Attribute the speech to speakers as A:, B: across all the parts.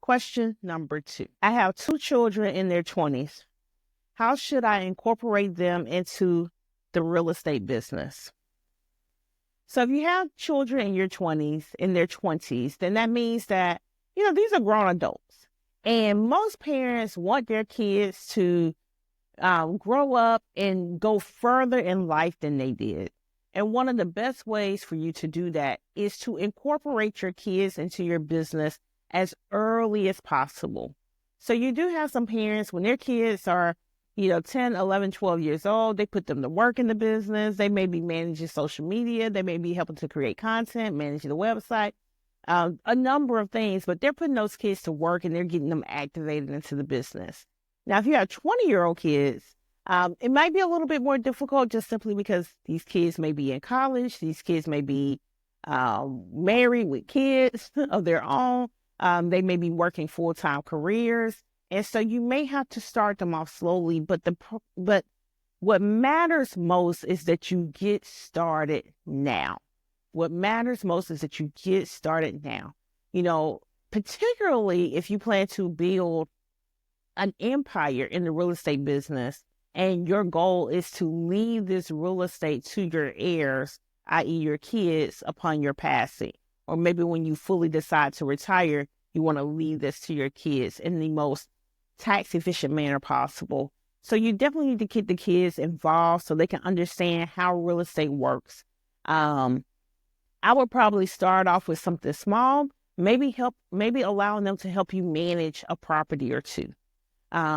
A: Question number 2. I have 2 children in their 20s. How should I incorporate them into the real estate business? So if you have children in their 20s, then that means that, these are grown adults. And most parents want their kids to grow up and go further in life than they did. And one of the best ways for you to do that is to incorporate your kids into your business as early as possible. So you do have some parents, when their kids are 10, 11, 12 years old, they put them to work in the business. They may be managing social media. They may be helping to create content, managing the website, a number of things, but they're putting those kids to work and they're getting them activated into the business. Now, if you have 20-year-old kids, it might be a little bit more difficult just simply because these kids may be in college. These kids may be married with kids of their own. They may be working full-time careers. And so you may have to start them off slowly, but what matters most is that you get started now. What matters most is that you get started now. Particularly if you plan to build an empire in the real estate business and your goal is to leave this real estate to your heirs, i.e. your kids, upon your passing. Or maybe when you fully decide to retire, you want to leave this to your kids in the most tax efficient manner possible. So you definitely need to get the kids involved so they can understand how real estate works. I would probably start off with something small, maybe allowing them to help you manage a property or two.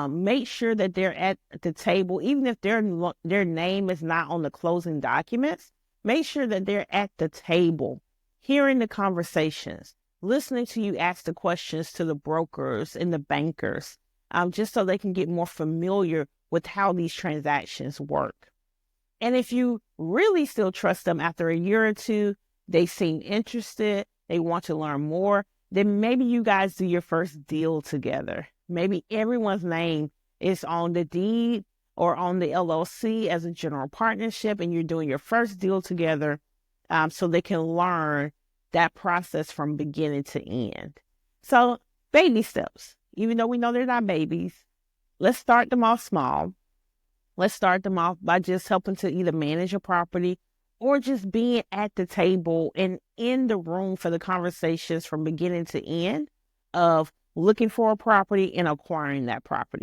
A: Make sure that they're at the table, even if their name is not on the closing documents. Make sure that they're at the table, hearing the conversations, listening to you ask the questions to the brokers and the bankers, just so they can get more familiar with how these transactions work. And if you really still trust them after a year or two, they seem interested, they want to learn more, then maybe you guys do your first deal together. Maybe everyone's name is on the deed or on the LLC as a general partnership, and you're doing your first deal together so they can learn that process from beginning to end. So baby steps, even though we know they're not babies, let's start them off small. Let's start them off by just helping to either manage a property or just being at the table and in the room for the conversations from beginning to end of looking for a property and acquiring that property.